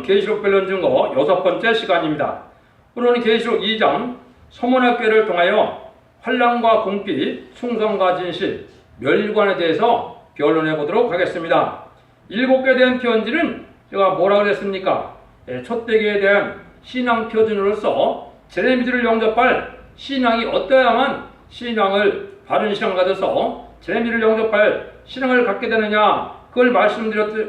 계시록 변론 증거 6번째 시간입니다. 오늘은 계시록 2장 서문학교를 통하여 환난과 궁핍, 충성과 진실, 멸관에 대해서 변론해 보도록 하겠습니다. 7개 대한 편지는 제가 뭐라 그랬습니까? 촛대기에 대한 신앙 표준으로서 제레미지를 영접할 신앙이 어떠야만 신앙을 바른 신앙을 가져서 제레미지를 영접할 신앙을 갖게 되느냐, 그걸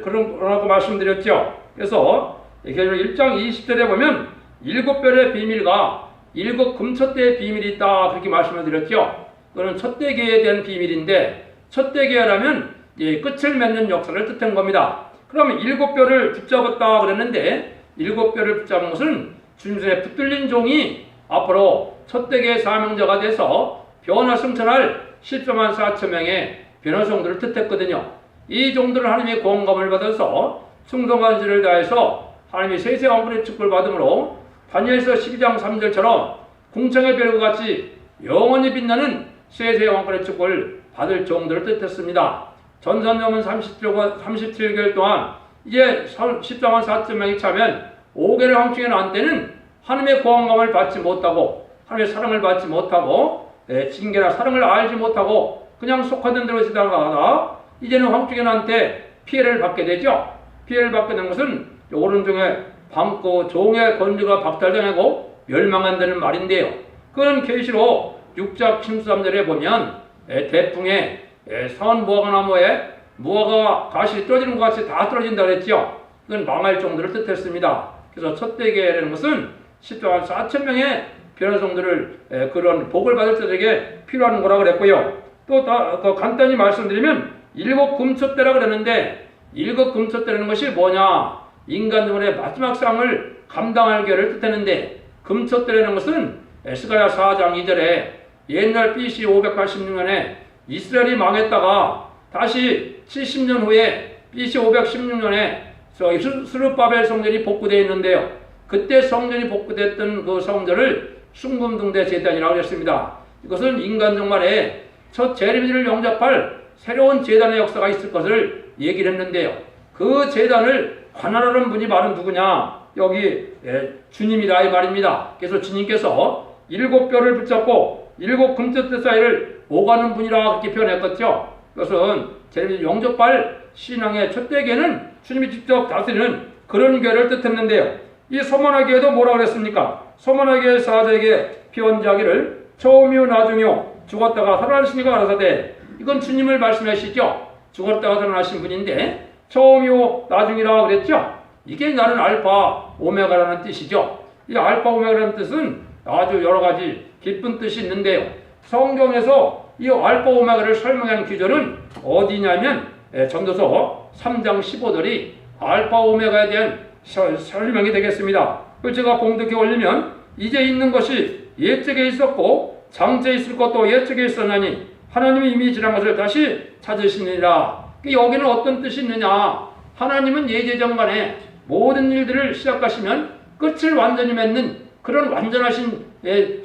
그러라고 말씀드렸죠. 그래서 계시록 1장 20절에 보면 7별의 비밀과 7 금촛대의 비밀이 있다, 그렇게 말씀을 드렸죠. 그거는 촛대기에 대한 비밀인데, 촛대기라면 끝을 맺는 역사를 뜻한 겁니다. 그러면 7별을 붙잡았다 그랬는데, 7별을 붙잡은 것은 주님 손에 붙들린 종이 앞으로 촛대기의 사명자가 돼서 변화 승천할 14만 4천 명의 변화 종들을 뜻했거든요. 이 종들은 하나님의 공감을 받아서 충성한 진을 다해서 하나님의 세세 왕권의 축복을 받음으로 다니엘서 12장 3절처럼 궁창의 별과 같이 영원히 빛나는 세세 왕권의 축복을 받을 종들을 뜻했습니다. 전선염은 37개월 동안 이제 14만 4천 명이 차면 5개를 황충해 난 때는 하나님의 공감을 받지 못하고 하나님의 사랑을 받지 못하고 징계나 사랑을 알지 못하고 그냥 속하던 대로 지나가다가 이제는 황충현한테 피해를 받게 되죠. 피해를 받게 된 것은 오른쪽에 밤고 종의 권리가 박탈당하고 멸망한다는 말인데요. 그건 계시록 6장 13절에 보면 대풍에 선 무화과나무에 무화과 가시 떨어지는 것 같이 다 떨어진다 그랬죠. 그건 망할 정도를 뜻했습니다. 그래서 촛대기라는 것은 14만 4천 명의 변화종들을 그런 복을 받을 자들에게 필요한 거라고 그랬고요. 또 간단히 말씀드리면 7 금촛대라 그랬는데, 7 금촛대라는 것이 뭐냐? 인간들의 마지막 상을 감당할 계를 뜻하는데, 금촛대라는 것은 에스가야 4장 2절에 옛날 BC 586년에 이스라엘이 망했다가 다시 70년 후에 BC 516년에 스룹바벨 성전이 복구되어 있는데요. 그때 성전이 복구됐던 그 성전을 숭금등대 제단이라고 했습니다. 이것은 인간 종말에 첫 제레미지를 영접할 새로운 제단의 역사가 있을 것을 얘기를 했는데요. 그 제단을 관할하는 분이 바로 누구냐? 여기 주님이다 이 말입니다. 그래서 주님께서 7별을 붙잡고 7 금촛대 사이를 오가는 분이라 그렇게 표현했었죠. 그것은 제레미지 영접할 신앙의 촛대기에는 주님이 직접 다스리는 그런 교회를 뜻했는데요. 이 서머나 교회도 뭐라고 그랬습니까? 서머나 교회 사자에게 피언자기를 처음이요 나중이요 죽었다가 살아나시니가 가라사대, 이건 주님을 말씀하시죠. 죽었다가 살아나신 분인데 처음이요 나중이라고 그랬죠. 이게 나는 알파 오메가라는 뜻이죠. 이 알파 오메가라는 뜻은 아주 여러 가지 깊은 뜻이 있는데요. 성경에서 이 알파 오메가를 설명한 구절은 어디냐면 전도서 3장 15절이 알파 오메가에 대한 설명이 되겠습니다. 그걸 제가 봉독해 올리면, 이제 있는 것이 옛적에 있었고 장차 있을 것도 옛적에 있었나니 하나님이 이미 지난 것을 다시 찾으시니라. 여기는 어떤 뜻이 있느냐? 하나님은 예제정간에 모든 일들을 시작하시면 끝을 완전히 맺는 그런 완전하신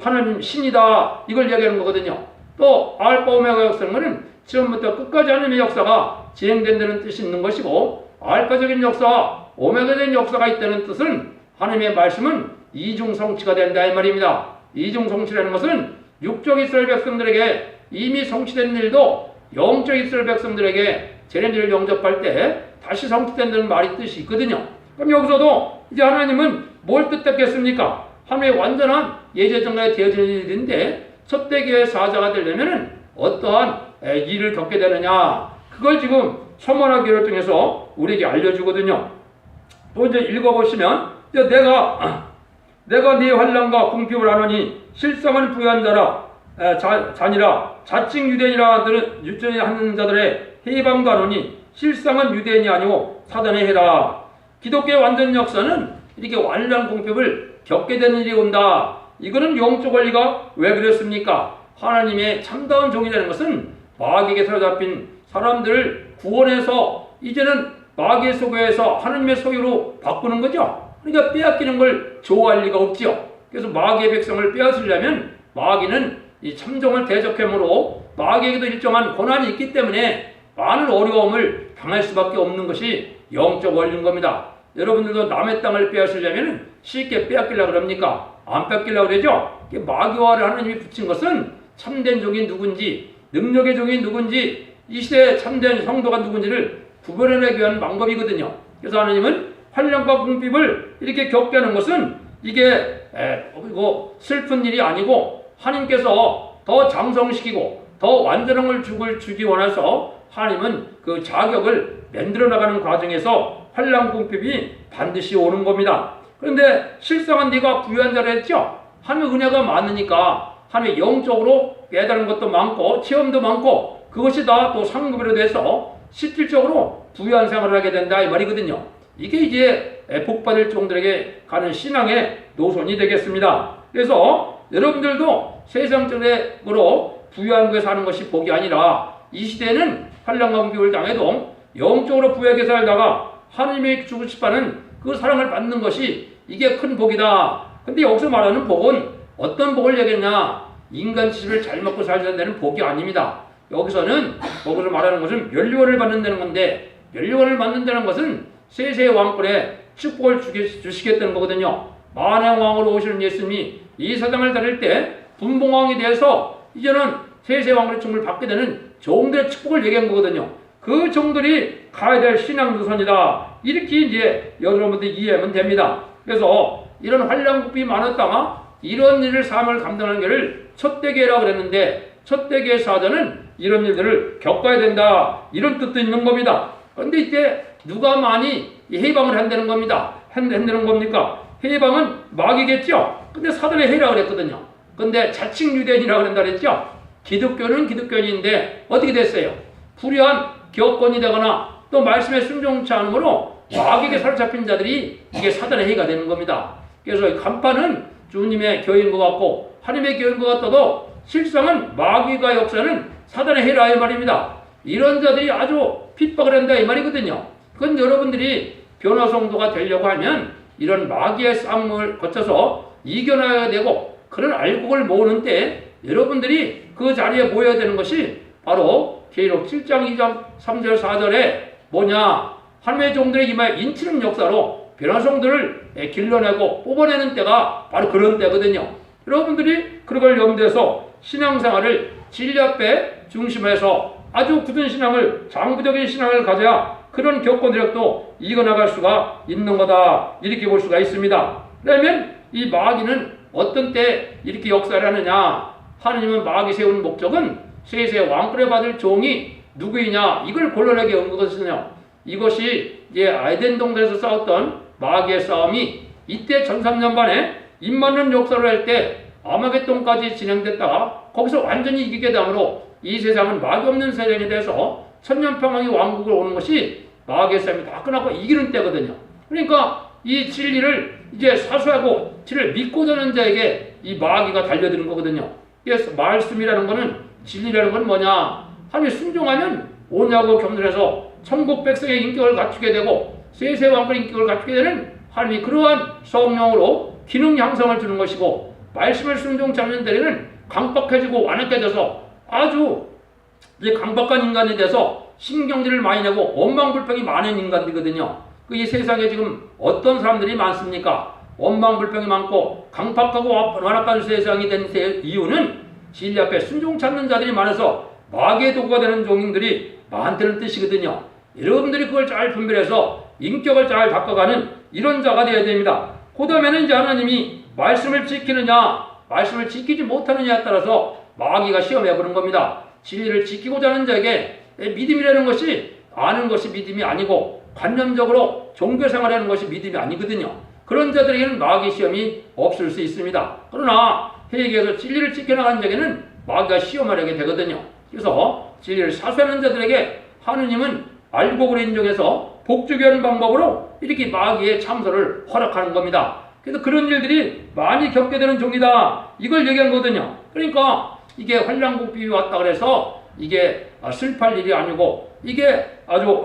하나님 신이다, 이걸 얘기하는 거거든요. 또 알파 오메가 역사는 처음부터 끝까지 하나님의 역사가 진행된다는 뜻이 있는 것이고, 알파적인 역사와 오메가적인 역사가 있다는 뜻은 하나님의 말씀은 이중성취가 된다 이 말입니다. 이중성취라는 것은 육적 이스라엘 백성들에게 이미 성취된 일도 영적 이스라엘 백성들에게 제레미지를 영접할 때 다시 성취된다는 말이 뜻이 있거든요. 그럼 여기서도 이제 하나님은 뭘 뜻했겠습니까? 하나님의 완전한 예제정가에 되어진 일인데, 촛대기의 사자가 되려면 어떠한 일을 겪게 되느냐, 그걸 지금 서머나 교회를 통해서 우리에게 알려주거든요. 또 이제 읽어보시면, 내가 네 환난과 궁핍을 하노니 실상은 부유한 자니라 자칭 유대인이라 하는 자들의 해방도 하노니 실상은 유대인이 아니고 사단의 해라. 기독교의 완전 역사는 이렇게 완전 궁핍을 겪게 되는 일이 온다. 이거는 영적 원리가 왜 그랬습니까? 하나님의 참다운 종이라는 것은 마귀에게 사로잡힌 사람들을 구원해서 이제는 마귀의 소유에서 하나님의 소유로 바꾸는 거죠. 그러니까 빼앗기는 걸 좋아할 리가 없지요. 그래서 마귀의 백성을 빼앗으려면 마귀는 이 참종을 대적함으로 마귀에게도 일정한 고난이 있기 때문에 많은 어려움을 당할 수밖에 없는 것이 영적 원리인 겁니다. 여러분들도 남의 땅을 빼앗으려면 쉽게 빼앗기려고 그럽니까? 안 뺏기려고 그러죠? 마귀와를 하나님이 붙인 것은 참된 종이 누군지, 능력의 종이 누군지, 이 시대의 참된 성도가 누군지를 구별해내기 위한 방법이거든요. 그래서 하나님은 환난과 궁핍을 이렇게 겪게 하는 것은 이게 슬픈 일이 아니고 하나님께서 더 장성시키고 더 완전한 걸 주기 원해서 하나님은 그 자격을 만들어 나가는 과정에서 환난 궁핍이 반드시 오는 겁니다. 그런데 실상은 네가 부유한 자라 했죠? 하나님의 은혜가 많으니까 하나님의 영적으로 깨달은 것도 많고 체험도 많고 그것이 다 또 상급으로 돼서 실질적으로 부유한 생활을 하게 된다 이 말이거든요. 이게 이제 복받을 종들에게 가는 신앙의 노선이 되겠습니다. 그래서 여러분들도 세상적으로 부유한 곳에 사는 것이 복이 아니라 이 시대에는 환난과 궁핍을 당해도 영적으로 부유하게 살다가 하나님의 주고 싶어하는 그 사랑을 받는 것이 이게 큰 복이다. 근데 여기서 말하는 복은 어떤 복을 얘기했냐? 인간 지식을 잘 먹고 살자는 데는 복이 아닙니다. 여기서는 복으로 말하는 것은 면류관을 받는다는 건데 면류관을 받는다는 것은 세세 왕권에 축복을 주시겠다는 거거든요. 만왕의 왕으로 오시는 예수님이 이 세상을 다닐 때 분봉왕이 돼서 이제는 세세 왕권의 축복을 받게 되는 종들의 축복을 얘기한 거거든요. 그 종들이 가야 될 신앙 노선이다. 이렇게 이제 여러분들이 이해하면 됩니다. 그래서 이런 환난 궁핍이 많았다가 이런 일을 삶을 감당하는 것을 첫대기라고 그랬는데 첫대기의 사자는 이런 일들을 겪어야 된다. 이런 뜻도 있는 겁니다. 그런데 이때 누가 많이 해방을 한다는 겁니다. 한다는 겁니까? 해방은 마귀겠죠? 근데 사단의 해라고 그랬거든요. 근데 자칭 유대인이라고 그런다 그랬죠? 기독교는 기독교인인데 어떻게 됐어요? 불의한 교권이 되거나 또 말씀에 순종치 않으므로 마귀에게 사로잡힌 자들이 이게 사단의 해가 되는 겁니다. 그래서 간판은 주님의 교회인 것 같고 하나님의 교회인 것 같아도 실상은 마귀가 역사는 사단의 해라 이 말입니다. 이런 자들이 아주 핍박을 한다 이 말이거든요. 그건 여러분들이 변화성도가 되려고 하면 이런 마귀의 싸움을 거쳐서 이겨나야 되고 그런 알곡을 모으는 때 여러분들이 그 자리에 모여야 되는 것이 바로 계시록 7장 2장 3절 4절에 뭐냐? 하나님의 종들의 이마에 인치는 역사로 변화성들을 길러내고 뽑아내는 때가 바로 그런 때거든요. 여러분들이 그걸 염두에서 신앙생활을 진리 앞에 중심해서 아주 굳은 신앙을 장구적인 신앙을 가져야 그런 교권력도 이겨나갈 수가 있는 거다. 이렇게 볼 수가 있습니다. 그러면 이 마귀는 어떤 때 이렇게 역사를 하느냐? 하나님은 마귀 세운 목적은 세세 왕권을 받을 종이 누구이냐? 이걸 골라내게 온 것이거든요. 이것이 이제 에덴 동산에서 싸웠던 마귀의 싸움이 이때 1300년반에 입 맞는 역사를 할 때 아마겟돈까지 진행됐다가 거기서 완전히 이기게 되므로 이 세상은 마귀 없는 세상이 돼서 천년평강의 왕국을 오는 것이 마귀의 싸움이 다 끝나고 이기는 때거든요. 그러니까 이 진리를 이제 사수하고 진리를 믿고 자는 자에게 이 마귀가 달려드는 거거든요. 그래서 말씀이라는 거는 진리라는 건 뭐냐? 하나님 순종하면 오냐고 겸손해서 천국 백성의 인격을 갖추게 되고 세세 왕권의 인격을 갖추게 되는 하나님이 그러한 성령으로 기능 향상을 주는 것이고 말씀을 순종치 않는 데에는 강박해지고 완악해져서 아주 강박한 인간이 돼서 신경질을 많이 내고 원망불평이 많은 인간들이거든요. 이 세상에 지금 어떤 사람들이 많습니까? 원망불평이 많고 강박하고 완악한 세상이 된 이유는 진리 앞에 순종치 않는 자들이 많아서 마귀의 도구가 되는 종인들이 많다는 뜻이거든요. 여러분들이 그걸 잘 분별해서 인격을 잘 닦아가는 이런 자가 되어야 됩니다. 그 다음에는 이제 하나님이 말씀을 지키느냐 말씀을 지키지 못하느냐에 따라서 마귀가 시험해보는 겁니다. 진리를 지키고자 하는 자에게 믿음이라는 것이 아는 것이 믿음이 아니고 관념적으로 종교생활하는 것이 믿음이 아니거든요. 그런 자들에게는 마귀 시험이 없을 수 있습니다. 그러나 회개에서 진리를 지켜나가는 자에게는 마귀가 시험하려게 되거든요. 그래서 진리를 사수하는 자들에게 하느님은 알곡을 인정해서 복주게 하는 방법으로 이렇게 마귀의 참소를 허락하는 겁니다. 그래서 그런 일들이 많이 겪게 되는 종이다. 이걸 얘기한 거거든요. 그러니까 이게 환난 궁핍이 왔다 그래서 이게 슬퍼할 일이 아니고 이게 아주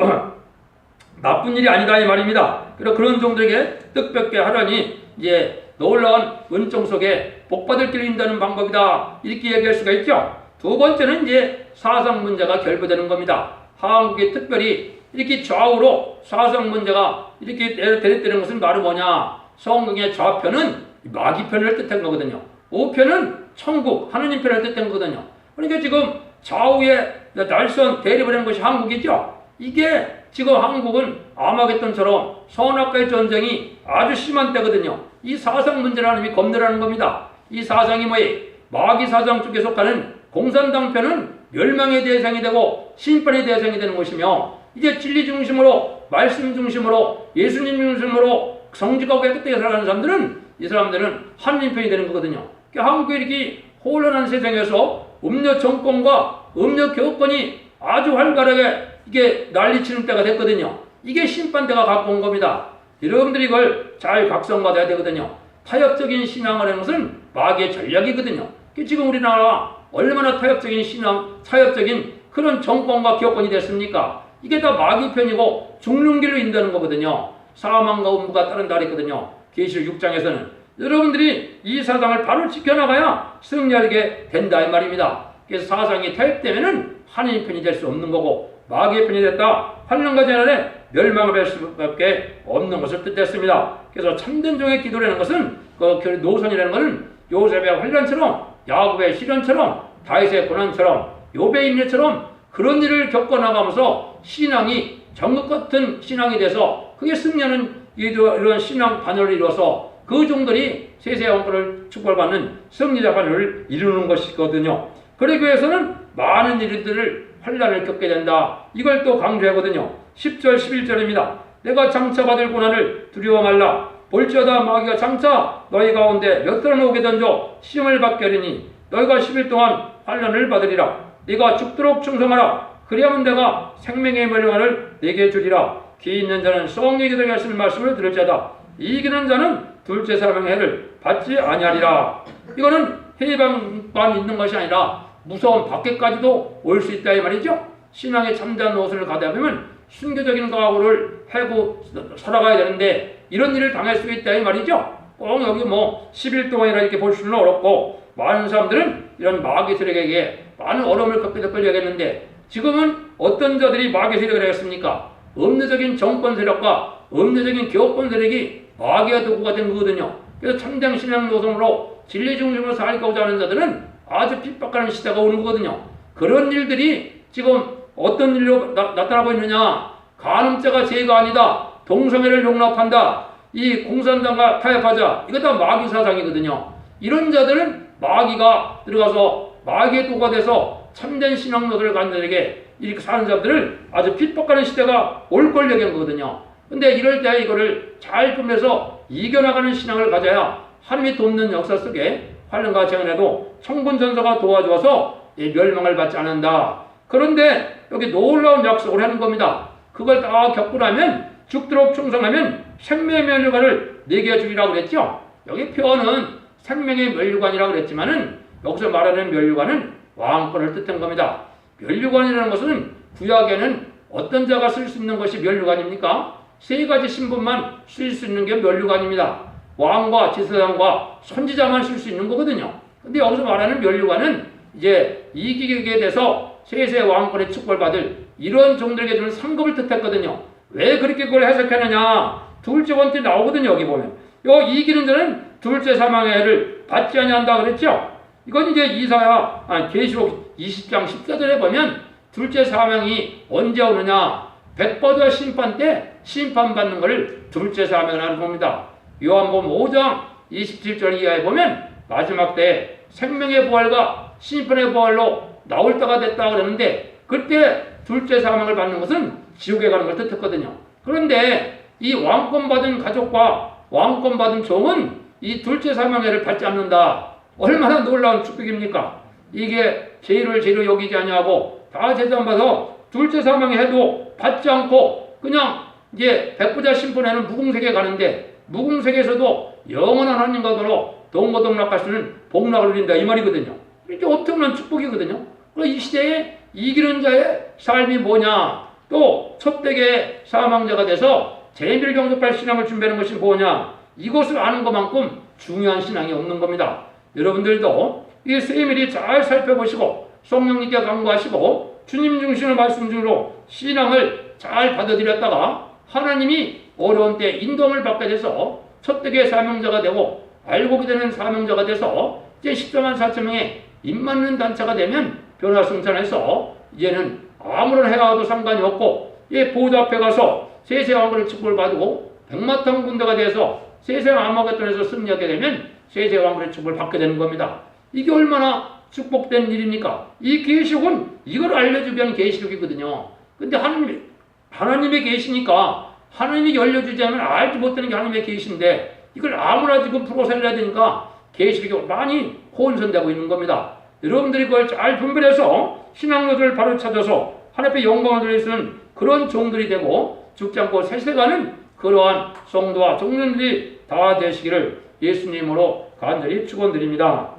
나쁜 일이 아니다 이 말입니다. 그래서 그런 종들에게 뜻밖게 하라니 이제 놀라운 은총 속에 복받을 길을 인다는 방법이다. 이렇게 얘기할 수가 있죠. 두 번째는 이제 사상 문제가 결부되는 겁니다. 한국이 특별히 이렇게 좌우로 사상 문제가 이렇게 대립되는 것은 바로 뭐냐? 성경의 좌편은 마귀편을 뜻한 거거든요. 우편은 천국, 하느님 편을 뜻한 거거든요. 그러니까 지금 좌우에 날선 대립을 한 것이 한국이죠. 이게 지금 한국은 아마겟돈처럼 선악과의 전쟁이 아주 심한 때거든요. 이 사상 문제를 하나님이 검열하는 겁니다. 이 사상이 뭐예요? 마귀 사상 쪽에 속하는 공산당 편은 멸망의 대상이 되고 심판의 대상이 되는 것이며, 이제 진리 중심으로, 말씀 중심으로, 예수님 중심으로 성직하고 깨끗하게 살아가는 사람들은, 이 사람들은 하느님 편이 되는 거거든요. 그러니까 한국이 이렇게 혼란한 세상에서 음료 정권과 음료 교권이 아주 활발하게 이게 난리치는 때가 됐거든요. 이게 심판대가 갖고 온 겁니다. 여러분들이 이걸 잘 각성받아야 되거든요. 타협적인 신앙을 하는 것은 마귀의 전략이거든요. 지금 우리나라가 얼마나 타협적인 신앙, 타협적인 그런 정권과 교권이 됐습니까? 이게 다 마귀 편이고 죽는 길로 인도하는 거거든요. 사망과 음부가 따른다 그랬거든요. 계시록 6장에서는. 여러분들이 이 사상을 바로 지켜나가야 승리하게 된다 이 말입니다. 그래서 사상이 타협되면은 하나님 편이 될 수 없는 거고, 마귀의 편이 됐다, 환란과 재난에 멸망을 할 수밖에 없는 것을 뜻했습니다. 그래서 참된 종의 기도라는 것은, 그 노선이라는 것은 요셉의 환란처럼, 야곱의 시련처럼, 다윗의 고난처럼, 욥의 인내처럼 그런 일을 겪어나가면서 신앙이 정국 같은 신앙이 돼서 그게 승리하는 이런 신앙 반열을 이루어서 그 종들이 세세 왕권을 축복받는 승리자 반열을 이루는 것이거든요. 그러기 위해서는 많은 일들을 환란을 겪게 된다. 이걸 또 강조하거든요. 10절 11절입니다. 내가 장차 받을 고난을 두려워 말라. 볼지어다 마귀가 장차 너희 가운데 몇 달은 오게 던져 시험을 받게 하리니 너희가 10일 동안 환란을 받으리라. 네가 죽도록 충성하라. 그리하면 내가 생명의 멸류관을 네게 주리라. 기 있는 자는 성령이 그들에게 하시는 말씀을 들을 자다. 이기는 자는 둘째 사망의 해를 받지 아니하리라. 이거는 해방만 있는 것이 아니라 무서운 밖에까지도 올 수 있다 이 말이죠. 신앙의 참된 노선을 가다 보면 순교적인 각오를 하고 살아가야 되는데 이런 일을 당할 수 있다 이 말이죠. 꼭 여기 10일 동안이라 이렇게 볼 수는 어렵고, 많은 사람들은 이런 마귀 세력에게 많은 어려움을 겪게 되겠는데, 지금은 어떤 자들이 마귀 세력을 하겠습니까? 음료적인 정권 세력과 음료적인 교권 세력이 마귀가 도구가 된 거거든요. 그래서 참된 신앙 노선으로 진리 중심으로 살고자 하는 자들은 아주 핍박하는 시대가 오는 거거든요. 그런 일들이 지금 어떤 일로 나타나고 있느냐? 간음죄가 죄가 아니다. 동성애를 용납한다. 이 공산당과 타협하자. 이거 다 마귀 사상이거든요. 이런 자들은 마귀가 들어가서 마귀의 도구가 돼서 참된 신앙 노선을 가는 자들에게 이렇게 사는 자들을 아주 핍박하는 시대가 올 걸 얘기한 거거든요. 근데 이럴 때 이거를 잘 보면서 이겨나가는 신앙을 가져야 하나님이 돕는 역사 속에 환란과 재난에도 천군 전사가 도와줘서 멸망을 받지 않는다. 그런데 여기 놀라운 약속을 하는 겁니다. 그걸 다 겪고 나면, 죽도록 충성하면 생명의 멸류관을 네게 주리라고 그랬죠. 여기 표현은 생명의 멸류관이라고 그랬지만은 여기서 말하는 멸류관은 왕권을 뜻한 겁니다. 멸류관이라는 것은 구약에는 어떤 자가 쓸 수 있는 것이 멸류관입니까? 세 가지 신분만 쓸 수 있는 게 멸류관입니다. 왕과 제사장과 선지자만 쓸 수 있는 거거든요. 근데 여기서 말하는 멸류관은 이제 이기게 돼서 세세 왕권의 축복을 받을 이런 종들에게 주는 상급을 뜻했거든요. 왜 그렇게 그걸 해석하느냐? 둘째 원칙 나오거든요. 여기 보면 이기는 자는 둘째 사망의 해를 받지 아니한다 그랬죠. 이건 이제 계시록 20장 14절에 보면 둘째 사망이 언제 오느냐? 백보자 심판 때 심판받는 것을 둘째 사망을 하는 겁니다. 요한복음 5장 27절 이하에 보면 마지막 때 생명의 부활과 심판의 부활로 나올 때가 됐다 그러는데, 그때 둘째 사망을 받는 것은 지옥에 가는 걸 뜻했거든요. 그런데 이 왕권 받은 가족과 왕권 받은 종은 이 둘째 사망회를 받지 않는다. 얼마나 놀라운 축복입니까? 이게 죄를 죄로 여기지 아니하고 다 제단받아 둘째 사망회 해도 받지 않고 그냥 이제 백부자 심판에는 무궁세계에 가는데, 무궁세계에서도 영원한 하나님과 더러 동거동락할 수 있는 복락을 누린다 이 말이거든요. 이게 엄청난 축복이거든요. 그럼 이 시대에 이기는 자의 삶이 뭐냐? 또 첫대계 사망자가 돼서 재미를 경접할 신앙을 준비하는 것이 뭐냐? 이것을 아는 것만큼 중요한 신앙이 없는 겁니다. 여러분들도 이 세밀히 잘 살펴보시고 성령님께 간구하시고 주님 중심의 말씀 중으로 신앙을 잘 받아들였다가 하나님이 어려운 때 인도함을 받게 돼서 첫대의 사명자가 되고 알곡이 되는 사명자가 돼서 이제 14만 4천 명의 입맞는 단체가 되면 변화승천해서 이제는 아무런 해와도 상관이 없고 보좌 앞에 가서 세세왕국의 축복을 받고 백마탄 군대가 돼서 세세왕 아마겟돈에서 승리하게 되면 세세왕국의 축복을 받게 되는 겁니다. 이게 얼마나 축복된 일입니까? 이 계시록은 이걸 알려주기 위한 계시록이거든요. 근데 하나님의 계시니까 하나님이 열려주지 않으면 알지 못하는 게 하나님의 계시인데 이걸 아무나 지금 풀어서 해야 되니까 계시록이 많이 혼선되고 있는 겁니다. 여러분들이 그걸 잘 분별해서 신앙로를 바로 찾아서 하나님의 영광을 드릴 수 있는 그런 종들이 되고 죽지 않고 세세가는 그러한 성도와 종년들이 다 되시기를 예수님으로 간절히 축원드립니다.